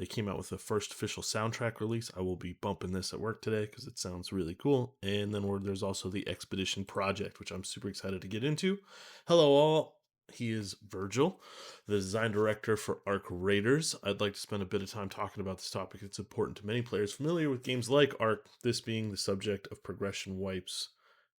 They came out with the first official soundtrack release. I will be bumping this at work today because it sounds really cool. And then there's also the Expedition Project, which I'm super excited to get into. Hello, all. He is Virgil, the design director for Arc Raiders. I'd like to spend a bit of time talking about this topic. It's important to many players familiar with games like Arc, this being the subject of progression wipes,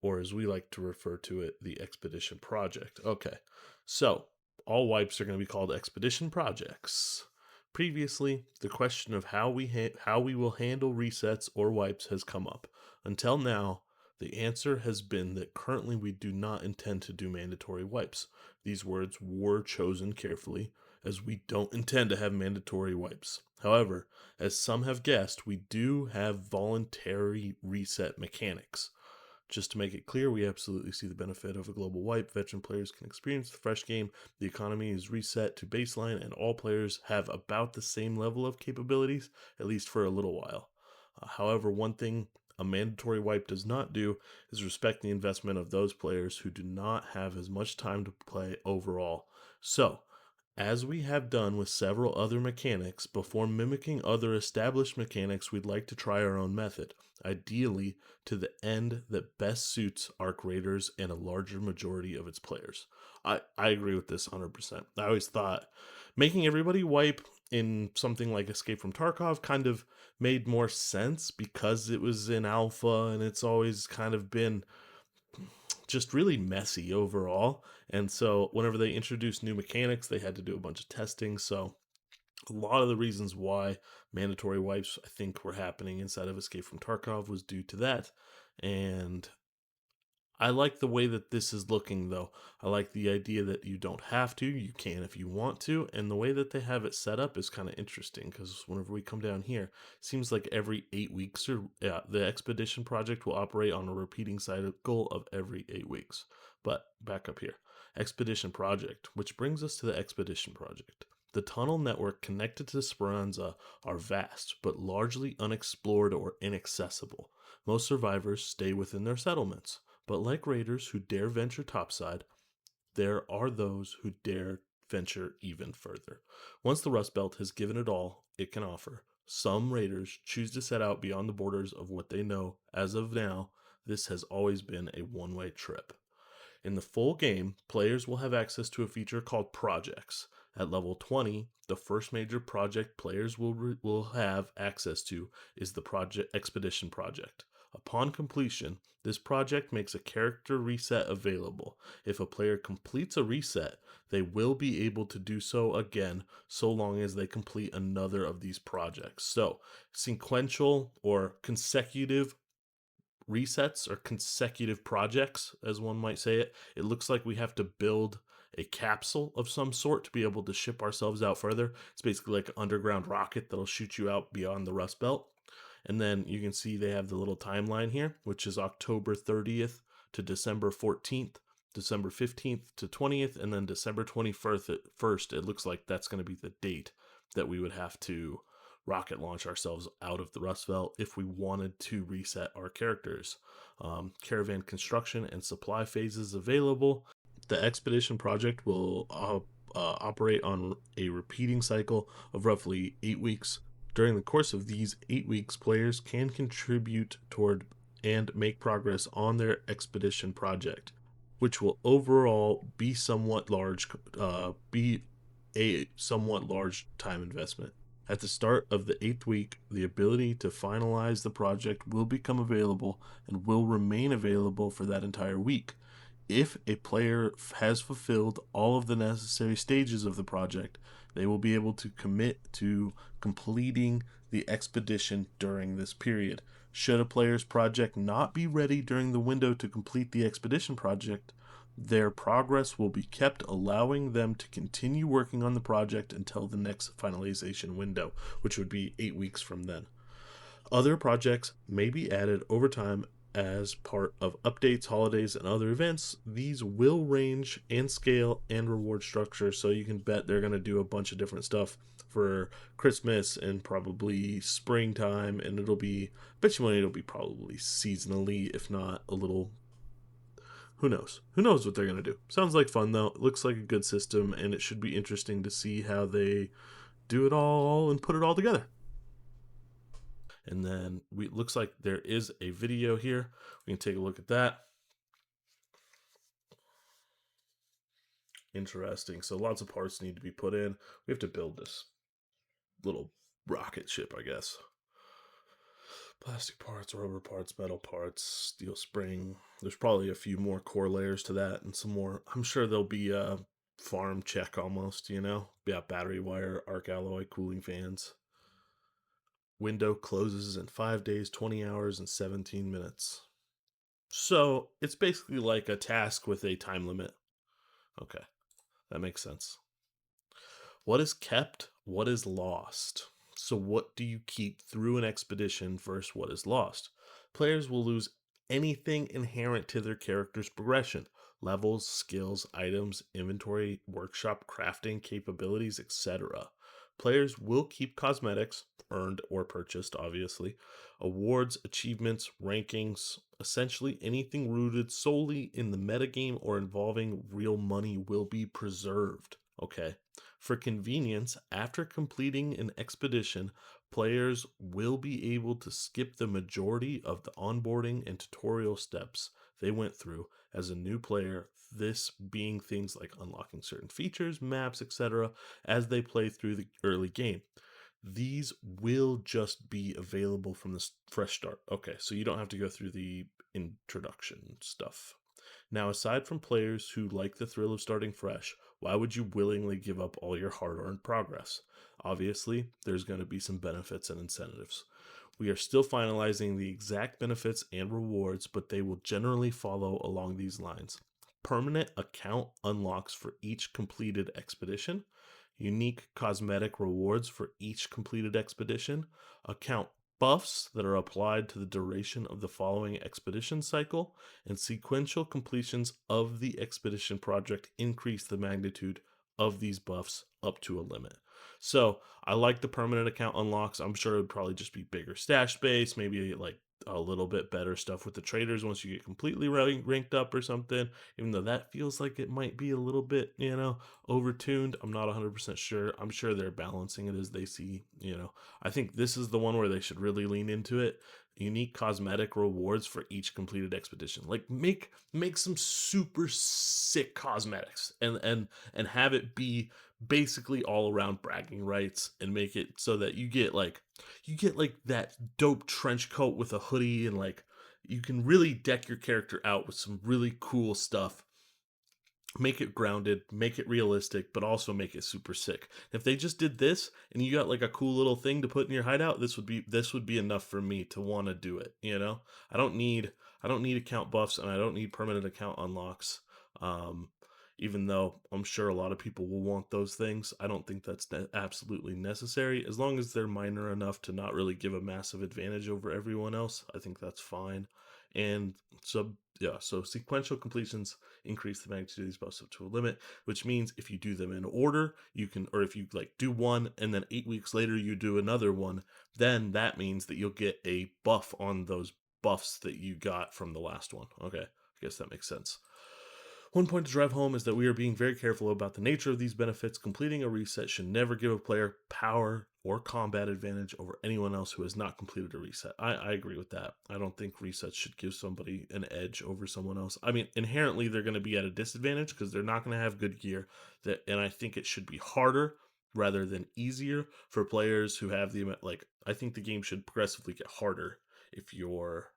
or as we like to refer to it, the Expedition Project. Okay, so all wipes are going to be called Expedition Projects. Previously, the question of how we will handle resets or wipes has come up. Until now, the answer has been that currently we do not intend to do mandatory wipes. These words were chosen carefully, as we don't intend to have mandatory wipes. However, as some have guessed, we do have voluntary reset mechanics. Just to make it clear, we absolutely see the benefit of a global wipe. Veteran players can experience the fresh game, the economy is reset to baseline, and all players have about the same level of capabilities, at least for a little while. However, one thing a mandatory wipe does not do is respect the investment of those players who do not have as much time to play overall. So, as we have done with several other mechanics, before mimicking other established mechanics, we'd like to try our own method, ideally to the end that best suits Arc Raiders and a larger majority of its players. I agree with this 100%. I always thought making everybody wipe in something like Escape from Tarkov kind of made more sense because it was in alpha and it's always kind of been just really messy overall. And so whenever they introduced new mechanics, they had to do a bunch of testing. So a lot of the reasons why mandatory wipes, I think, were happening inside of Escape from Tarkov was due to that. And I like the way that this is looking, though. I like the idea that you don't have to, you can if you want to, and the way that they have it set up is kind of interesting because whenever we come down here, it seems like every 8 weeks, or the Expedition Project will operate on a repeating cycle of every 8 weeks. But back up here, Expedition Project, which brings us to the Expedition Project. The tunnel network connected to Speranza are vast, but largely unexplored or inaccessible. Most survivors stay within their settlements. But like raiders who dare venture topside, there are those who dare venture even further. Once the Rust Belt has given it all it can offer, some raiders choose to set out beyond the borders of what they know. As of now, this has always been a one-way trip. In the full game, players will have access to a feature called Projects. At level 20, the first major project players will have access to is the Expedition Project. Upon completion, this project makes a character reset available. If a player completes a reset, they will be able to do so again so long as they complete another of these projects. So, sequential or consecutive resets or consecutive projects, as one might say it. It looks like we have to build a capsule of some sort to be able to ship ourselves out further. It's basically like an underground rocket that'll shoot you out beyond the Rust Belt. And then you can see they have the little timeline here, which is October 30th to December 14th, December 15th to 20th, and then December 21st. It looks like that's going to be the date that we would have to rocket launch ourselves out of the Rust Belt if we wanted to reset our characters. Caravan construction and supply phases available. The Expedition Project will operate on a repeating cycle of roughly 8 weeks. During the course of these 8 weeks, players can contribute toward and make progress on their expedition project, which will overall be a somewhat large time investment. At the start of the 8th week, the ability to finalize the project will become available and will remain available for that entire week. If a player has fulfilled all of the necessary stages of the project, they will be able to commit to completing the expedition during this period. Should a player's project not be ready during the window to complete the expedition project, their progress will be kept, allowing them to continue working on the project until the next finalization window, which would be 8 weeks from then. Other projects may be added over time as part of updates, holidays, and other events. These will range in scale and reward structure, so you can bet they're going to do a bunch of different stuff for Christmas and probably springtime, and it'll be probably seasonally, if not a little. Who knows? Who knows what they're going to do? Sounds like fun, though. It looks like a good system, and it should be interesting to see how they do it all and put it all together. And then it looks like there is a video here. We can take a look at that. Interesting. So lots of parts need to be put in. We have to build this little rocket ship, I guess. Plastic parts, rubber parts, metal parts, steel spring. There's probably a few more core layers to that and some more. I'm sure there'll be a farm check almost, you know? Yeah, battery wire, arc alloy, cooling fans. Window closes in 5 days, 20 hours, and 17 minutes. So it's basically like a task with a time limit. Okay, that makes sense. What is kept? What is lost? So, what do you keep through an expedition versus what is lost? Players will lose anything inherent to their character's progression: levels, skills, items, inventory, workshop, crafting, capabilities, etc. Players will keep cosmetics, earned or purchased, obviously, awards, achievements, rankings, essentially anything rooted solely in the metagame or involving real money will be preserved. Okay. For convenience, after completing an expedition, players will be able to skip the majority of the onboarding and tutorial steps they went through as a new player, this being things like unlocking certain features, maps, etc., as they play through the early game. These will just be available from the fresh start. Okay, so you don't have to go through the introduction stuff. Now, aside from players who like the thrill of starting fresh, why would you willingly give up all your hard earned progress? Obviously, there's going to be some benefits and incentives. We are still finalizing the exact benefits and rewards, but they will generally follow along these lines. Permanent account unlocks for each completed expedition, unique cosmetic rewards for each completed expedition, account buffs that are applied to the duration of the following expedition cycle, and sequential completions of the expedition project increase the magnitude of these buffs up to a limit. So I like the permanent account unlocks. I'm sure it would probably just be bigger stash space, maybe like a little bit better stuff with the traders once you get completely ranked up or something, even though that feels like it might be a little bit, overtuned. I'm not 100% sure. I'm sure they're balancing it as they see. I think this is the one where they should really lean into it. Unique cosmetic rewards for each completed expedition. Like make some super sick cosmetics and have it be basically all around bragging rights, and make it so that you get like that dope trench coat with a hoodie, and like you can really deck your character out with some really cool stuff. Make it grounded, make it realistic, but also make it super sick. If they just did this and you got like a cool little thing to put in your hideout, this would be enough for me to want to do it. I don't need I don't need account buffs, and I don't need permanent account unlocks. Um Even though I'm sure a lot of people will want those things, I don't think that's absolutely necessary. As long as they're minor enough to not really give a massive advantage over everyone else, I think that's fine. And so, yeah, so sequential completions increase the magnitude of these buffs up to a limit, which means if you do them in order, you can, or if you like do one and then 8 weeks later you do another one, then that means that you'll get a buff on those buffs that you got from the last one. Okay, I guess that makes sense. One point to drive home is that we are being very careful about the nature of these benefits. Completing a reset should never give a player power or combat advantage over anyone else who has not completed a reset. I agree with that. I don't think resets should give somebody an edge over someone else. I mean, inherently they're going to be at a disadvantage because they're not going to have good gear. And I think it should be harder rather than easier for players who have the like. I think the game should progressively get harder if you're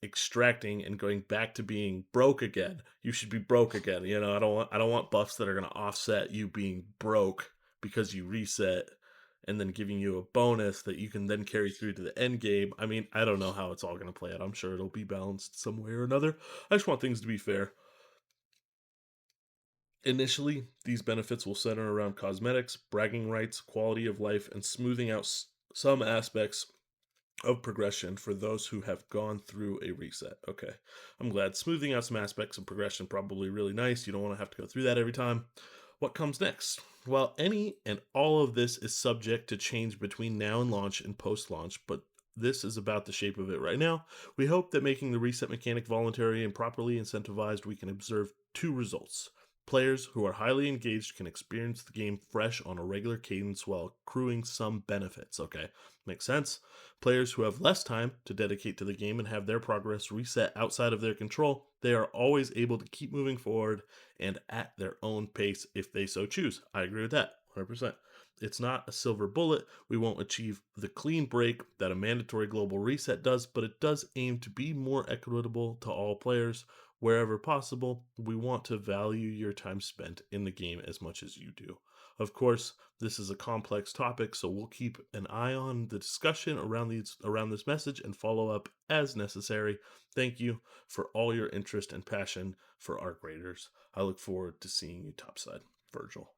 extracting and going back to being broke again. You should be broke again. I don't want buffs that are going to offset you being broke because you reset, and then giving you a bonus that you can then carry through to the end game. I mean, I don't know how it's all going to play out. I'm sure it'll be balanced some way or another. I just want things to be fair. Initially, these benefits will center around cosmetics, bragging rights, quality of life, and smoothing out some aspects of progression for those who have gone through a reset. Okay. I'm glad. Smoothing out some aspects of progression, probably really nice. You don't want to have to go through that every time. What comes next? Well, any and all of this is subject to change between now and launch and post launch, but this is about the shape of it right now. We hope that making the reset mechanic voluntary and properly incentivized, we can observe two results. Players who are highly engaged can experience the game fresh on a regular cadence while accruing some benefits. Okay, makes sense. Players who have less time to dedicate to the game and have their progress reset outside of their control, they are always able to keep moving forward and at their own pace if they so choose. I agree with that 100%. It's not a silver bullet. We won't achieve the clean break that a mandatory global reset does, but it does aim to be more equitable to all players. Wherever possible, we want to value your time spent in the game as much as you do. Of course, this is a complex topic, so we'll keep an eye on the discussion around this message and follow up as necessary. Thank you for all your interest and passion for art graders. I look forward to seeing you topside, Virgil.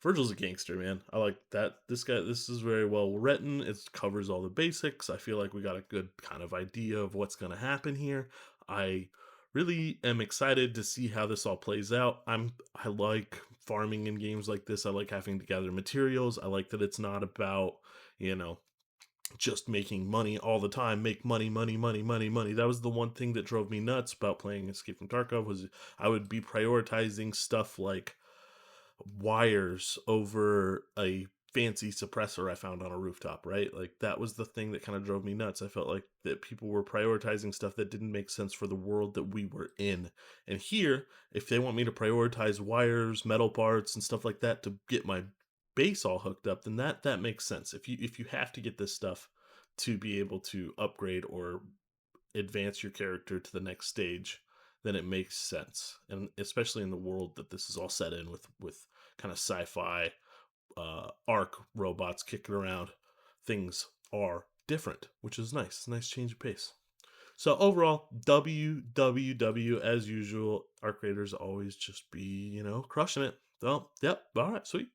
Virgil's a gangster, man. I like that. This is very well written. It covers all the basics. I feel like we got a good kind of idea of what's going to happen here. I really am excited to see how this all plays out. I like farming in games like this. I like having to gather materials. I like that it's not about, you know, just making money all the time. Make money, money, money, money, money. That was the one thing that drove me nuts about playing Escape from Tarkov was I would be prioritizing stuff like wires over a fancy suppressor I found on a rooftop, right? Like that was the thing that kind of drove me nuts. I felt like that people were prioritizing stuff that didn't make sense for the world that we were in. And here, if they want me to prioritize wires, metal parts and stuff like that to get my base all hooked up, then that makes sense. If you have to get this stuff to be able to upgrade or advance your character to the next stage, then it makes sense. And especially in the world that this is all set in with kind of sci-fi arc robots kicking around, things are different, which is nice. Nice change of pace. So overall, WWW as usual. Arc Raiders always just be, crushing it. So, yep. All right, sweet.